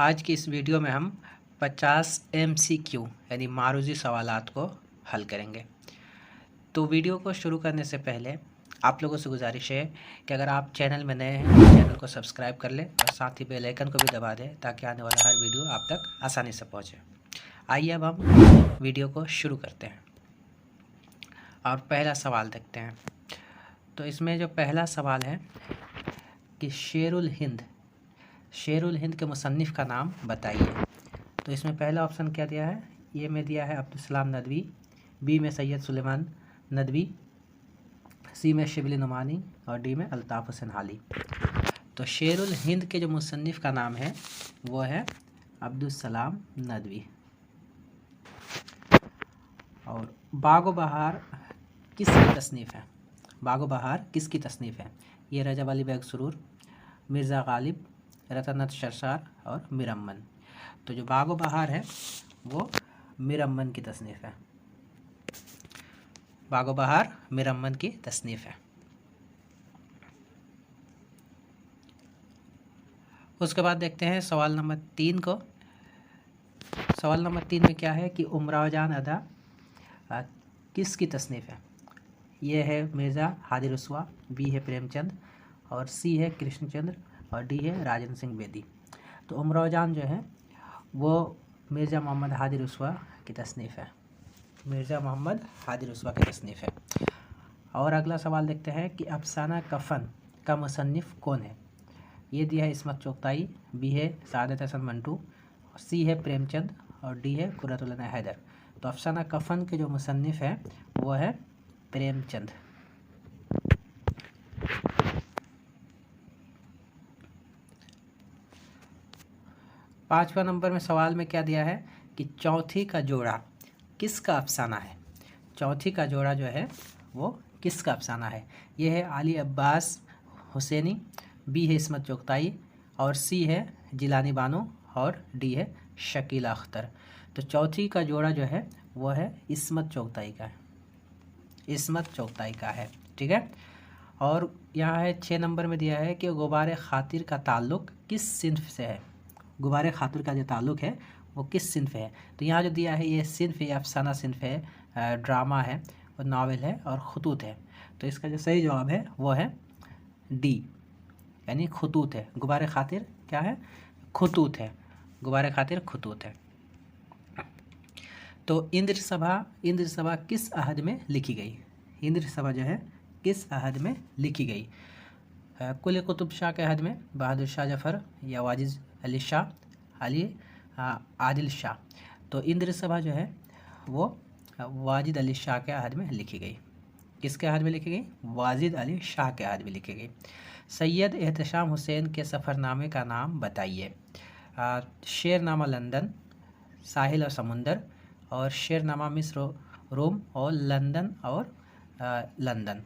आज की इस वीडियो में हम 50 MCQ यानी मारूजी सवालात को हल करेंगे। तो वीडियो को शुरू करने से पहले आप लोगों से गुजारिश है कि अगर आप चैनल में नए हैं तो चैनल को सब्सक्राइब कर लें और साथ ही बेल आइकन को भी दबा दें ताकि आने वाला हर वीडियो आप तक आसानी से पहुंचे। आइए अब हम वीडियो को शुरू करते हैं और पहला सवाल देखते हैं। तो इसमें जो पहला सवाल है कि शेरुल हिंद के मुसन्निफ़ का नाम बताइए। तो इसमें पहला ऑप्शन क्या दिया है, ए में दिया है अब्दुल सलाम नदवी, बी में सैयद सुलेमान नदवी, सी में शिबली नुमानी और डी में अल्ताफ़ हुसैन हाली। तो शेरुल हिंद के जो मुसन्निफ़ का नाम है वो है अब्दुल सलाम नदवी। और बागो बहार किसकी तसनीफ़ है? बागो बहार किसकी तसनीफ़ है? ये रजब अली बेग सुरूर, मिर्ज़ा गालिब, रतनत शरशार और मीर अमन। तो जो बागो बहार है वो मीर अमन की तसनीफ़ है। बागो बहार मीर अमन की तसनीफ़ है। उसके बाद देखते हैं सवाल नंबर 3 को। सवाल नंबर 3 में क्या है कि उमराव जान अदा किसकी तसनीफ़ है? ये है मिर्ज़ा हादी रसवा, बी है प्रेमचंद और सी है कृष्णचंद्र और डी है राजेंद्र सिंह बेदी। तो उमराव जान जो है वो मिर्ज़ा मोहम्मद हादी रसवा की तसनीफ़ है। मिर्ज़ा मोहम्मद हादी रसवा की तसनीफ़ है। और अगला सवाल देखते हैं कि अफसाना कफ़न का मुसन्निफ़ कौन है? ये दिया है इस्मत चुगताई, बी है सादत हसन मंटू, सी है प्रेमचंद और डी है कुर्रतुल ऐन हैदर। तो अफसाना कफ़न के जो मुसन्निफ़ है वो है प्रेमचंद। पाँचवा नंबर में सवाल में क्या दिया है कि चौथी का जोड़ा किसका अफसाना है? चौथी का जोड़ा जो है वो किसका अफसाना है? ये है अली अब्बास हुसैनी, बी है इस्मत चुगताई और सी है जिलानी बानो और डी है शकीला अख्तर। तो चौथी का जोड़ा जो है वो है इस्मत चुगताई का है, इस्मत चुगताई का है। ठीक है। और यहाँ है 6 नंबर में दिया है कि गुबार खातिर का ताल्लुक़ किस सिन्फ से है? गुबार खातिर का जो ताल्लुक़ है वो किस सिन्फ है? तो यहाँ जो दिया है ये सिन्फ, ये अफसाना सिन्फ है, ड्रामा है और नावल है और खतूत है। तो इसका जो सही जवाब है वो है डी यानी खतूत है। गुबार खातिर क्या है? खतूत है। गुबार खातिर खतूत है। तो इंद्र सभा किस अहद में लिखी गई? इंद्र सभा जो है किस अहद में लिखी गई? कुल कुतुब शाह के अहद में, बहादुर शाह जफ़र या वाजिद अली शाह, आदिल शाह। तो इंद्र सभा जो है वो वाजिद अली शाह के अहद में लिखी गई। किसके अहद में लिखी गई? वाजिद अली शाह के अहद में लिखी गई। सैयद एहतशाम हुसैन के सफ़रनामे का नाम बताइए। शेरनामा लंदन, साहिल और समुंदर और शेरनामा मिस्र रोम और लंदन और लंदन।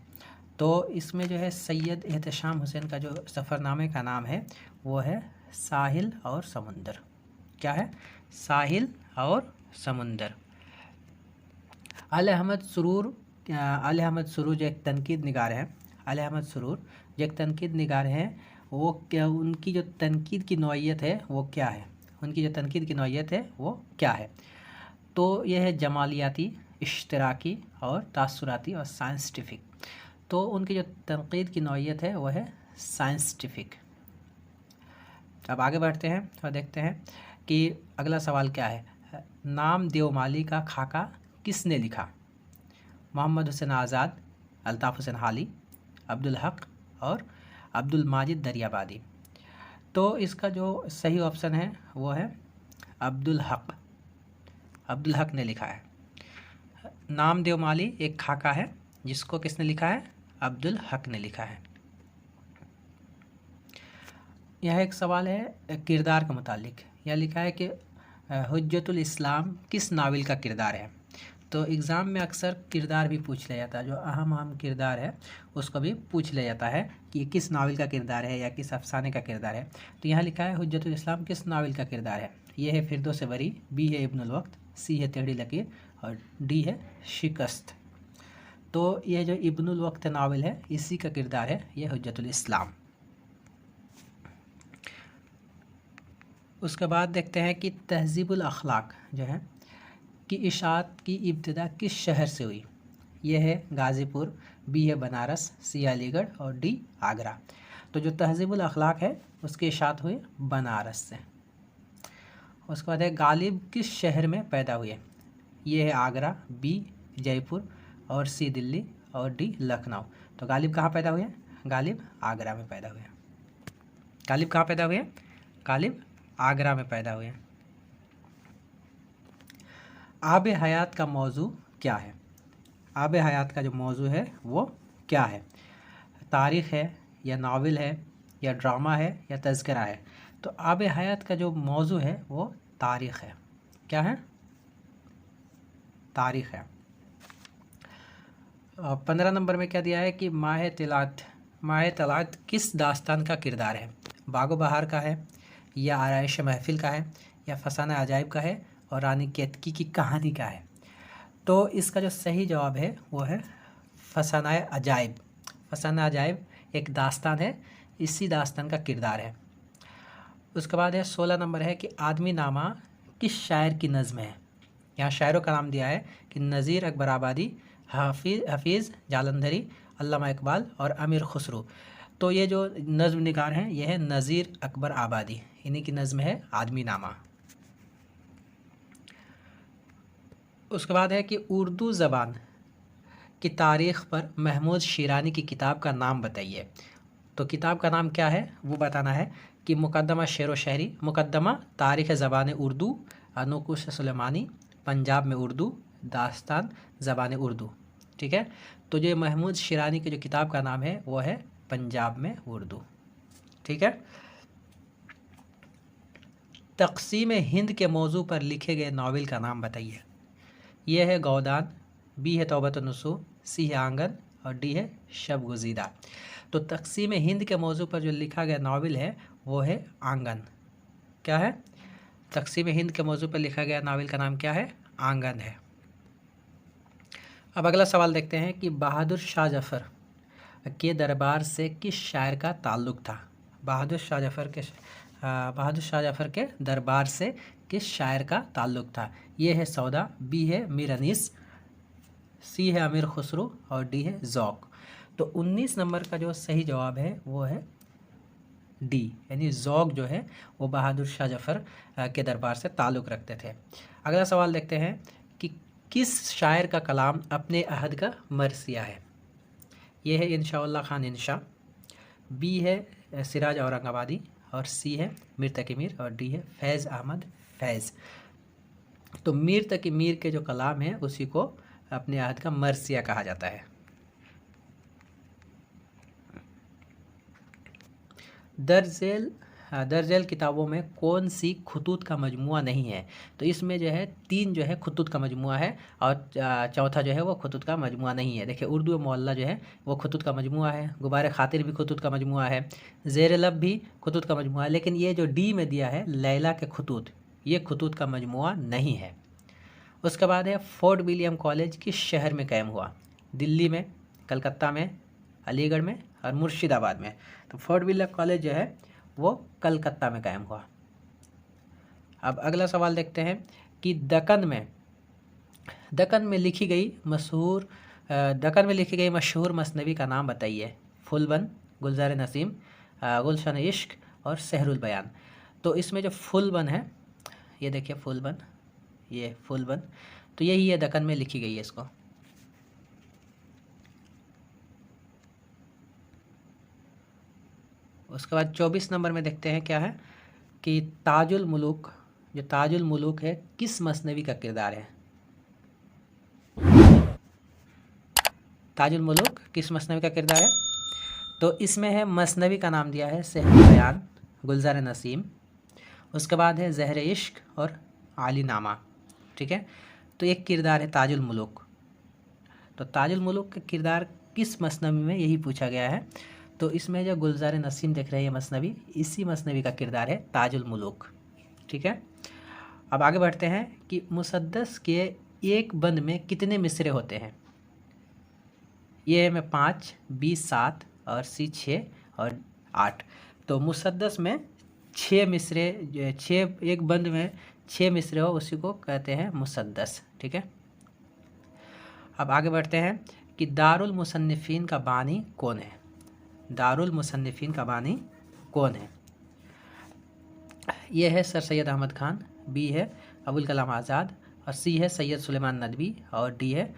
तो इसमें जो है सैयद एहतशाम हुसैन का जो सफ़रनामे का नाम है वो है साहिल और समुंदर। क्या है? साहिल और समुंदर। अल अहमद सुरूर जो एक तनकीद निगार है, अल अहमद सुरूर जो एक तनकीद निगार हैं वो क्या, उनकी जो तनकीद की नौइयत है वो क्या है? उनकी जो तनकीद की नौइयत है वो क्या है? तो यह है जमालियाती, इश्तराकी और तासुराती और साइंटिफिक। तो उनकी जो तनकीद की नौइयत है वो है साइंटिफिक। अब आगे बढ़ते हैं और देखते हैं कि अगला सवाल क्या है। नाम देवमाली का खाका किसने लिखा? मोहम्मद हुसैन आज़ाद, अल्ताफ़ हुसैन हाली, अब्दुल हक और अब्दुल माजिद दरियाबादी। तो इसका जो सही ऑप्शन है वो है अब्दुल हक। अब्दुल हक ने लिखा है। नाम देवमाली एक खाका है जिसको किसने लिखा है? अब्दुल हक ने लिखा है। यह एक सवाल है किरदार के मुतालिक। यह लिखा है कि हुज्जतुल इस्लाम किस नावल का किरदार है? तो एग्ज़ाम में अक्सर किरदार भी पूछ लिया जाता है, जो अहम किरदार है उसको भी पूछ लिया जाता है कि ये किस नावल का किरदार है या किस अफसाने का किरदार है। तो यहाँ लिखा है हुज्जतुल इस्लाम किस नावल का किरदार है? ये है फिरदौस बरी, बी है इब्नुल वक्त, सी है टेढ़ी लकीर और डी है शिकस्त। तो ये जो इब्नुल वक्त नावल है इसी का किरदार है ये हुज्जतुल इस्लाम। उसके बाद देखते हैं कि तहज़ीबुल अखलाक जो है कि इशाअत की इब्तिदा किस शहर से हुई। ये है गाज़ीपुर, बी है बनारस, सी अलीगढ़ और डी आगरा। तो जो तहज़ीबुल अखलाक है उसकी इशाअत हुई बनारस से। उसके बाद है गालिब किस शहर में पैदा हुए। ये है आगरा, बी जयपुर और सी दिल्ली और डी लखनऊ। तो गालिब कहाँ पैदा हुए? गालिब आगरा में पैदा हुए। गालिब कहाँ पैदा हुए? गालिब आगरा में पैदा हुए। आब हयात का मौजू क्या है? आब हयात का जो मौजू है वो क्या है? तारीख़ है या नावल है या ड्रामा है या तज़किरा है? तो आब हयात का जो मौजू है वो तारीख़ है। क्या है? तारीख़ है। 15 नंबर में क्या दिया है कि माह तलात किस दास्तान का किरदार है? बागो बहार का है या आराइश महफिल का है या फसाना अजाइब का है और रानी केतकी की कहानी का है? तो इसका जो सही जवाब है वो है फसाना अजाइब। फसाना अजाइब एक दास्तान है, इसी दास्तान का किरदार है। उसके बाद है 16 नंबर है कि आदमी नामा किस शायर की नज़्म है? यहाँ शायरों का नाम दिया है कि नज़ीर अकबर आबादी, हफीज़ जालंधरी, अल्लामा इकबाल और अमीर खुसरो। तो ये जो नज़्म निगार हैं ये है नज़ीर अकबर आबादी, इन्हीं की नज़्म है आदमी नामा। उसके बाद है कि उर्दू ज़बान की तारीख़ पर महमूद शिरानी की किताब का नाम बताइए। तो किताब का नाम क्या है वो बताना है कि मुकद्दमा शेर व शायरी, मुकद्दमा तारीख़ ज़बान उर्दू, अनुकुश सुलेमानी, पंजाब में उर्दू, दास्तान ज़बान उर्दू। ठीक है, तो जो महमूद शिरानी की जो किताब का नाम है वो है पंजाब में उर्दू। ठीक है। तक़सीम हिंद के मौजू पर लिखे गए नावल का नाम बताइए। ये है गौदान, बी है तौबतुन्नुसूह, सी है आंगन और डी है शब गुज़ीदा। तो तक़सीम हिंद के मौजू पर जो लिखा गया नावल है वो है आंगन। क्या है? तक़सीम हिंद के मौजू पर लिखा गया नावल का नाम क्या है? आंगन है। अब अगला सवाल देखते हैं कि बहादुर शाह जफ़र के दरबार से किस शायर का ताल्लुक़ था? बहादुर शाह जफ़र के दरबार से किस शायर का ताल्लुक़ था? ये है सौदा, बी है मीर अनीस, सी है अमीर खुसरो और डी है ज़ौक़। तो 19 नंबर का जो सही जवाब है वो है डी, यानी ज़ौक़ जो है वो बहादुर शाह जफ़र के दरबार से ताल्लुक़ रखते थे। अगला सवाल देखते हैं कि किस शायर का कलाम अपने अहद का मरसिया है? ये है इंशाअल्लाह खान इंशा, बी है सिराज औरंगाबादी और सी है मीर तकी मीर और डी है फैज़ अहमद फैज़। तो मीर तकी मीर के जो कलाम है उसी को अपने अहद का मरसिया कहा जाता है। दर्जेल किताबों में कौन सी खुतूत का मजमुआ नहीं है? तो इसमें जो है 3 जो है खुतूत का मजमुआ है और चौथा जो है वो खुतूत का मजमुआ नहीं है। देखिए उर्दू मोहल्ला जो है वो खुतूत का मजमुआ है, गुबार खातिर भी खुतूत का मजमुआ है, ज़ेर लब भी खुतूत का मजमुआ है, लेकिन ये जो डी में दिया है लैला के खुतूत, ये खुतूत का मजमुआ नहीं है। उसके बाद है फोर्ट विलियम कॉलेज किस शहर में कायम हुआ? दिल्ली में, कलकत्ता में, अलीगढ़ में और मुर्शिदाबाद में। तो फोर्ट विलियम कॉलेज जो है वो कलकत्ता में कायम हुआ। अब अगला सवाल देखते हैं कि दक्कन में लिखी गई मशहूर मसनवी का नाम बताइए। फुलबन, गुलजार नसीम, गुलशन इश्क और सहरुल बयान। तो इसमें जो फुलबन है, ये देखिए फुलबन, ये फुलबन, तो यही है दक्कन में लिखी गई है इसको। उसके बाद 24 नंबर में देखते हैं क्या है कि ताजुल मुलूक है किस मसनवी का किरदार है? ताजुल मुलूक किस मसनवी का किरदार है? तो इसमें है मसनवी का नाम दिया है सहरुल बयान, गुलजार नसीम, उसके बाद है ज़हर इश्क और आली नामा। ठीक है, तो एक किरदार है ताजुल मुलूक। तो ताजुल मुलूक का किरदार किस मसनवी में, यही पूछा गया है। तो इसमें जो गुलजार नसीम देख रहे हैं मसनवी, इसी मसनवी का किरदार है ताजुल मुलूक। ठीक है, अब आगे बढ़ते हैं कि मुसद्दस के एक बंद में कितने मिसरे होते हैं? ये में 5, बी 7 और सी 6 और 8। तो मुसद्दस में 6 मिसरे, एक बंद में 6 मिसरे हो उसी को कहते हैं मुसद्दस। ठीक है, अब आगे बढ़ते हैं कि दारुल मुसन्निफीन का बानी कौन है। दारुल मुसन्निफीन का बानी कौन है? ये है सर सैयद अहमद खान, बी है अबुल कलाम आज़ाद, और सी है सैयद सुलेमान नदवी, और डी है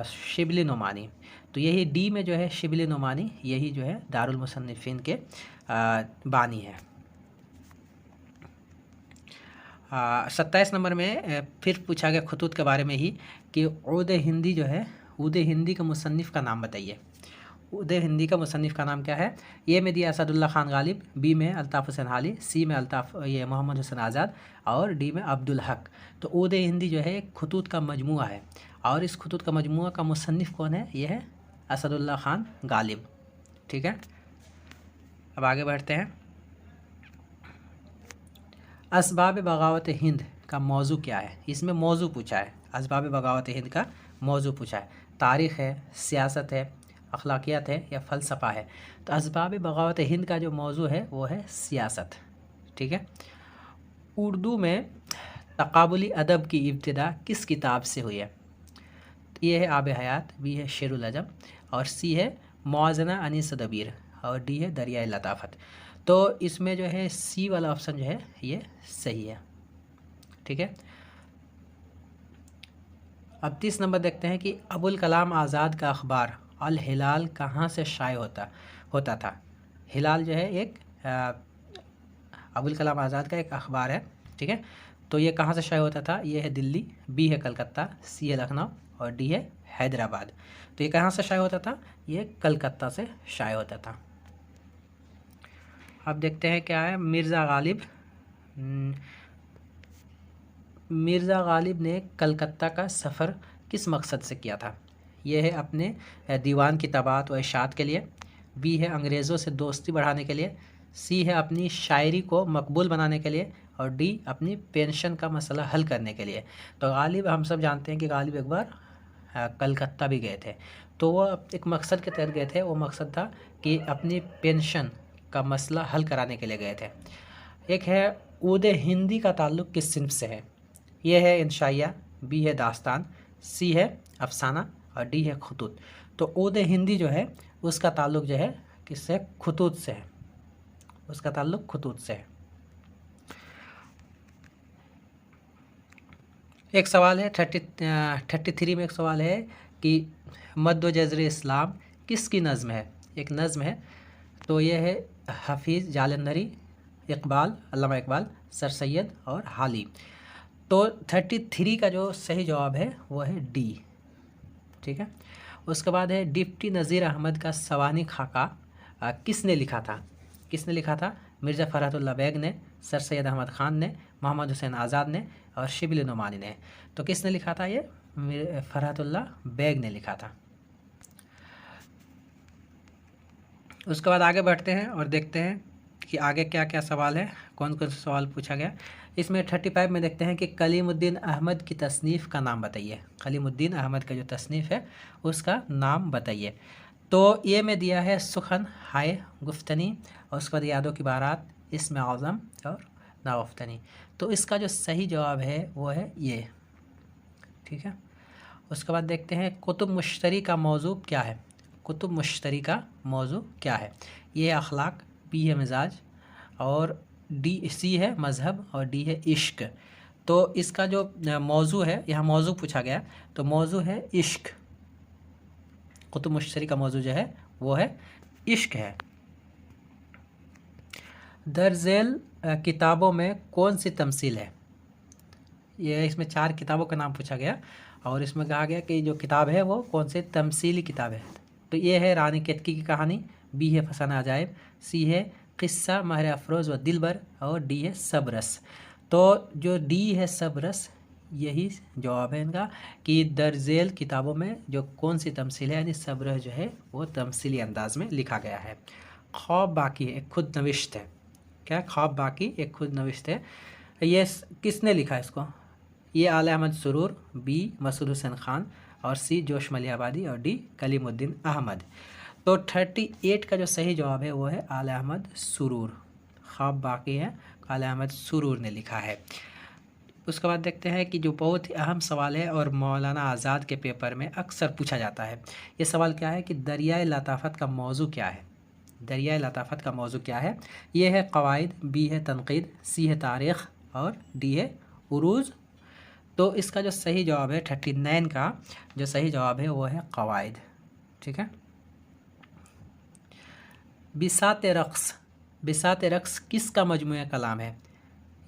शिबली नोमानी। तो यही डी में जो है शिबली नोमानी, यही जो है दारुल मुसन्निफीन के बानी है। 27 नंबर में फिर पूछा गया खतूत के बारे में ही कि उद हिंदी जो है, उद हिंदी का मुसन्निफ़ का नाम बताइए। उद हिंदी का मुसन्निफ़ का नाम क्या है? ए में दिया असदुल्ला खान गालिब, बी में अल्ताफ़ हुसैन हाली, सी में ये मोहम्मद हुसैन आज़ाद, और डी में अब्दुल हक। तो उद हिंदी जो है एक खतूत का मजमूआ है, और इस खतूत का मजमूआ का मुसन्निफ़ कौन है? ये है असदुल्ला खान गालिब। ठीक है, अब आगे बढ़ते हैं। असबाब बगावत हिंद का मौजू क्या है? इसमें मौजू पूछा है, असबाब बगावत हिंद का मौजू पूछा है। तारीख़ है, सियासत है, अखलाकियात है, या फ़लसफ़ा है? तो असबाब बगावत हिंद का जो मौजू है वो है सियासत। ठीक है, उर्दू में तक़ाबुली अदब की इब्तिदा किस किताब से हुई है? ये है आब हयात, बी है शेरुल अजम, और सी है मौज़ना अनीस दबीर, और डी है दरियाए लताफ़त। तो इसमें जो है सी वाला ऑप्शन जो है ये सही है। ठीक है, अब 30 नंबर देखते हैं कि अबुल कलाम आज़ाद का अखबार अल हिलाल कहाँ से शाये होता था? हिलाल जो है एक अबुल कलाम आज़ाद का एक अखबार है। ठीक है, तो ये कहाँ से शाये होता था? ये है दिल्ली, बी है कलकत्ता, सी है लखनऊ, और डी है हैदराबाद। तो ये कहाँ से शाये होता था? ये कलकत्ता से शाये होता था। अब देखते हैं क्या है। मिर्ज़ा गालिब ने कलकत्ता का सफ़र किस मकसद से किया था? ये है अपने दीवान किताबात व इशात के लिए, बी है अंग्रेज़ों से दोस्ती बढ़ाने के लिए, सी है अपनी शायरी को मकबूल बनाने के लिए, और डी अपनी पेंशन का मसला हल करने के लिए। तो गालिब, हम सब जानते हैं कि गालिब एक बार कलकत्ता भी गए थे, तो वो एक मकसद के तहत गए थे। वो मकसद था कि अपनी पेंशन का मसला हल कराने के लिए गए थे। एक है उद हिंदी का ताल्लुक़ किस सिन्फ से है? ये है इंशाइया, बी है दास्तान, सी है अफसाना, और डी है खतूत। तो उद हिंदी जो है उसका ताल्लुक़ जो है किससे? खतूत से है, उसका ताल्लुक़ खतूत से है। एक सवाल है 33 में एक सवाल है कि मद्द जज़्र इस्लाम किसकी नज़्म है? एक नज़्म है, तो ये है हफीज़ जालंधरी, इकबाल, अल्लामा इकबाल, सर सैयद और हाली। तो 33 का जो सही जवाब है वो है डी। ठीक है, उसके बाद है डिप्टी नज़ीर अहमद का सवानी खाका किसने लिखा था? किसने लिखा था? मिर्ज़ा फ़रहतुल्लाह बेग ने, सर सैयद अहमद ख़ान ने, मोहम्मद हुसैन आज़ाद ने, और शिबली नोमानी ने। तो किसने लिखा था? ये फ़रहतुल्लाह बेग ने लिखा था। उसके बाद आगे बढ़ते हैं और देखते हैं कि आगे क्या क्या सवाल है, कौन कौन से सवाल पूछा गया। इसमें 35 में देखते हैं कि कलीमुद्दीन अहमद की तसनीफ़ का नाम बताइए। कलीमुद्दीन अहमद का जो तसनीफ़ है उसका नाम बताइए। तो ये में दिया है सुखन, हाय, गुफ्तनी, और उसके बाद यादों की बारात, इसमें आज़म, और नागुफ्तनी। तो इसका जो सही जवाब है वो है ये। ठीक है, उसके बाद देखते हैं कुतुब मुश्तरी का मौजू क्या है? कुतुब मुश्तरी का मौजू क्या है? ये अखलाक, बी है मिजाज, और डी सी है मज़हब, और डी है इश्क। तो इसका जो मौजू है, यहाँ मौजू पूछा गया, तो मौजू है इश्क। कुतुब मुश्तरी का मौजू जो है वो है इश्क है। दरज़ेल किताबों में कौन सी तमसील है? ये इसमें 4 किताबों का नाम पूछा गया, और इसमें कहा गया कि जो किताब है वो कौन से तमसीली किताब है। तो ये है रानी केतकी की कहानी, बी है फसाना अजायब, सी है किस्सा महर अफरोज़ व दिलबर, और डी है सबरस। तो जो डी है सबरस, यही जवाब है इनका कि दरज़ेल किताबों में जो कौन सी तमसील है, यानी सबरस जो है वो तमसीली अंदाज में लिखा गया है। ख्वाब बाकी एक खुद नविश्त है। क्या? ख्वाब बाकी एक खुद नविश्त है। ये किसने लिखा है इसको? ये आला अहमद सुरूर, बी मसूद हुसैन ख़ान, और सी जोश मलियाबादी, और डी कलीमुद्दीन अहमद। तो 38 का जो सही जवाब है वो है आला अहमद सुरूर। ख्वाब बाकी है, काले अहमद सुरूर ने लिखा है। उसके बाद देखते हैं कि जो बहुत ही अहम सवाल है और मौलाना आज़ाद के पेपर में अक्सर पूछा जाता है। ये सवाल क्या है कि दरियाए लताफ़त का मौजू क्या है। दरियाए लताफ़त का मौजू क्या है। ये है क़वाइद, बी है तनक़ीद, सी है तारीख़ और डी है उरूज़। तो इसका जो सही जवाब है 39 का जो सही जवाब है वो है क़वाइद। ठीक है। बिसात रक़्स, बिसात रक़्स किसका मजमूआ कलाम है।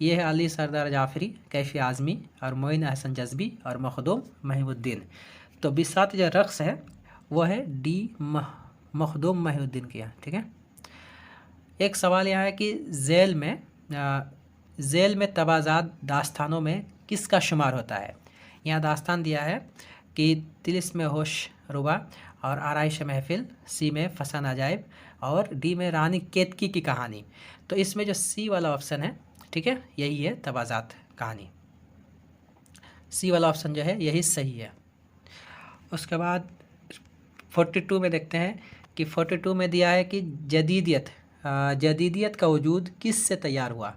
ये है अली सरदार जाफ़री, कैफ़ी आज़मी और मोइन अहसन जज़्बी और मखदूम महिउद्दीन। तो बिसात जो रक़्स है वो है डी मखदूम महिउद्दीन की है। ठीक है। एक सवाल यहाँ है कि ज़ेल में तबाज़ात दास्तानों में किसका शुमार होता है। यहाँ दास्तान दिया है कि तिलिस्म होश रुबा और आराइश महफिल, सी में फसन अजाइब और डी में रानी केतकी की कहानी। तो इसमें जो सी वाला ऑप्शन है, ठीक है, यही है तबाज़ात कहानी। सी वाला ऑप्शन जो है यही सही है। उसके बाद 42 में देखते हैं कि 42 में दिया है कि जदीदियत का वजूद किस से तैयार हुआ।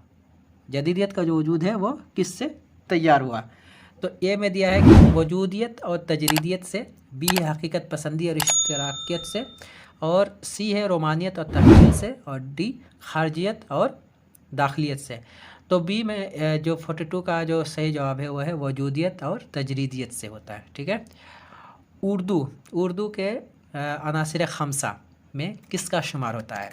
जदीदियत का जो वजूद है वो किस से तैयार हुआ। तो ए में दिया है कि वजूदियत और तजरीदियत से, बी है हकीकत पसंदी और इश्तराकियत से, और सी है रोमानियत और तहमील से, और डी खारजियत और दाखिलियत से। तो बी में जो 42 का जो सही जवाब है वो है वजूदियत और तजरीदियत से होता है। ठीक है। उर्दू के अनासिर खमसा में किसका शुमार होता है।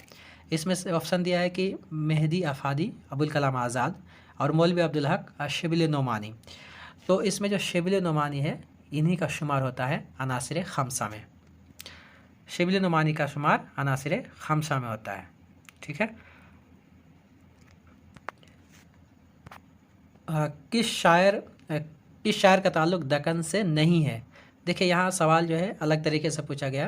इसमें से ऑप्शन दिया है कि मेहदी अफादी, अबुल कलाम आज़ाद और मौलवी अब्दुल हक और शिबिल नोमानी। तो इसमें जो शिबिल नोमानी है इन्हीं का शुमार होता है अनासिर खमसा में। शिबिल नोमानी का शुमार अनासिर खमसा में होता है। ठीक है। किस शायर का ताल्लुक़ दक्कन से नहीं है। देखिए यहाँ सवाल जो है अलग तरीके से पूछा गया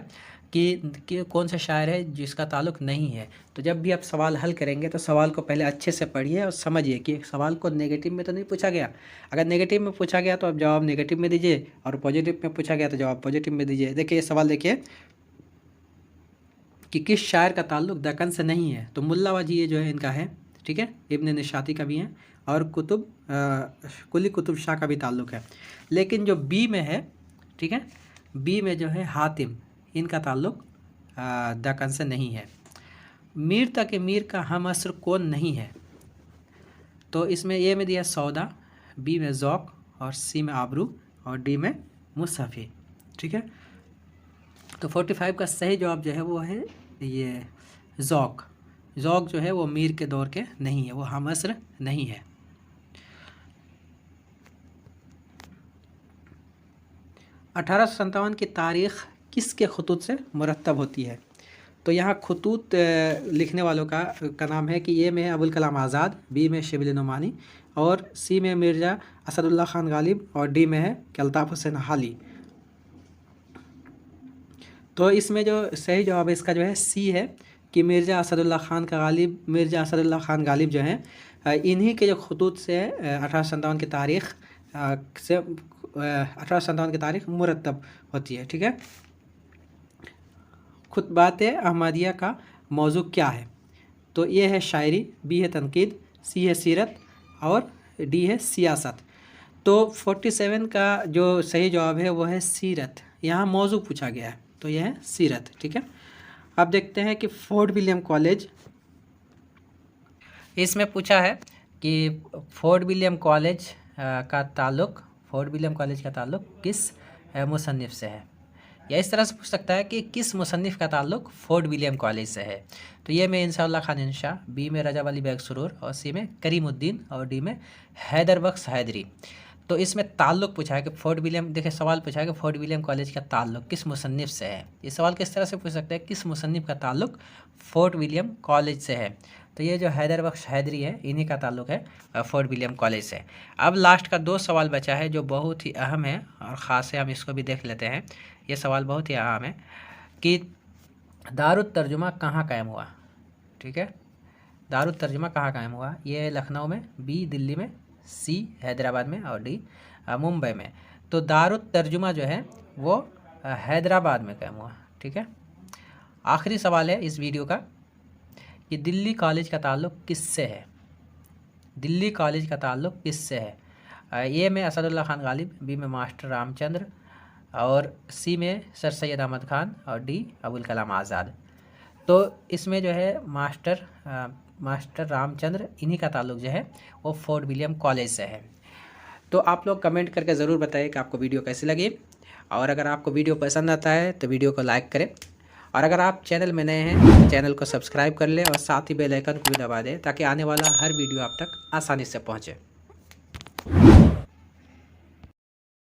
कि कौन सा शायर है जिसका ताल्लुक़ नहीं है। तो जब भी आप सवाल हल करेंगे तो सवाल को पहले अच्छे से पढ़िए और समझिए कि सवाल को नेगेटिव में तो नहीं पूछा गया। अगर नेगेटिव में पूछा गया तो आप जवाब नेगेटिव में दीजिए और पॉजिटिव में पूछा गया तो जवाब पॉजिटिव में दीजिए। देखिए ये सवाल देखिए कि किस शायर का ताल्लुक़ दक्कन से नहीं है। तो मुल्ला वाजी ये जो है इनका है। ठीक है। इब्न निशाती का भी है और कुली कुतुब शाह का भी ताल्लुक़ है। लेकिन जो बी में है, ठीक है, बी में जो है हातिम, इनका ताल्लुक़ दक्कन से नहीं है। मीर तक मीर का हम असर कौन नहीं है। तो इसमें ए में दिया सौदा, बी में ज़ौक़ और सी में आबरू और डी में मुसफ़ी। ठीक है। तो 45 का सही जवाब जो है वो है ये ज़ौक़। ज़ौक़ जो है वो मीर के दौर के नहीं है, वो हम असर नहीं है। (1857) की तारीख़ किसके खतूत से मुरतब होती है। तो यहाँ खतूत लिखने वालों का नाम है कि ए में अबुल कलाम आज़ाद, बी में शिबिल नोमानी और सी में मिर्ज़ा असदुल्ला ख़ान गालिब और डी में है अल्ताफ़ हुसैन हाली। तो इसमें जो सही जवाब है इसका जो है सी है कि मिर्ज़ा असदुल्ला ख़ान गालिब जो हैं इन्हीं के जो खतूत से 1857 की तारीख़ से 1857 की तारीख़ मुरतब होती है। ठीक है। खुतबात अहमदिया का मौजू क्या है। तो ये है शायरी, बी है तनकीद, सी है सीरत और डी है सियासत। तो 47 का जो सही जवाब है वो है सीरत। यहाँ मौजू पूछा गया है तो यह है सीरत। ठीक है। अब देखते हैं कि फोर्ट विलियम कॉलेज, इसमें पूछा है कि फोर्ट विलियम कॉलेज का ताल्लुक़ किस मुसन्निफ़ से है। या इस तरह से पूछ सकता है कि किस मुसन्निफ़ का ताल्लुक़ फोर्ट विलियम कॉलेज से है। तो ये में इंशाअल्लाह खान इंशा, बी में रजब अली बैग सुरूर और सी में करीमुद्दीन और डी में हैदर बख्श हैदरी। तो इसमें ताल्लुक़ पूछा है कि फोर्ट विलियम, देखिए सवाल पूछा है कि फोर्ट विलियम कॉलेज का ताल्लुक़ किस मुसन्निफ़ से है। ये सवाल किस तरह से पूछ सकते हैं, किस मुसन्निफ़ का ताल्लुक़ फोर्ट विलियम कॉलेज से है। तो ये जो हैदर बख्श हैदरी है इन्हीं का ताल्लुक़ है फोर्ट विलियम कॉलेज से। अब लास्ट का 2 सवाल बचा है जो बहुत ही अहम है और ख़ास है, हम इसको भी देख लेते हैं। ये सवाल बहुत ही अहम है कि दारुत तर्जुमा कहाँ कायम हुआ। ठीक है। दारुत तर्जुमा कहाँ कायम हुआ। ये लखनऊ में, बी दिल्ली में, सी हैदराबाद में और डी मुंबई में। तो दारुत तर्जुमा जो है वो हैदराबाद में कायम हुआ। ठीक है। आखिरी सवाल है इस वीडियो का कि दिल्ली कॉलेज का ताल्लुक़ किससे है, दिल्ली कॉलेज का ताल्लुक़ किससे है। ए में असदुल्ला खान गालिब, बी में मास्टर रामचंद्र और सी में सर सैयद अहमद खान और डी अबुल कलाम आज़ाद। तो इसमें जो है मास्टर रामचंद्र, इन्हीं का ताल्लुक़ जो है वो फोर्ट विलियम कॉलेज से है। तो आप लोग कमेंट करके ज़रूर बताइए कि आपको वीडियो कैसी लगी, और अगर आपको वीडियो पसंद आता है तो वीडियो को लाइक करें, और अगर आप चैनल में नए हैं तो चैनल को सब्सक्राइब कर लें और साथ ही बेल आइकन को भी दबा दें ताकि आने वाला हर वीडियो आप तक आसानी से पहुँचे।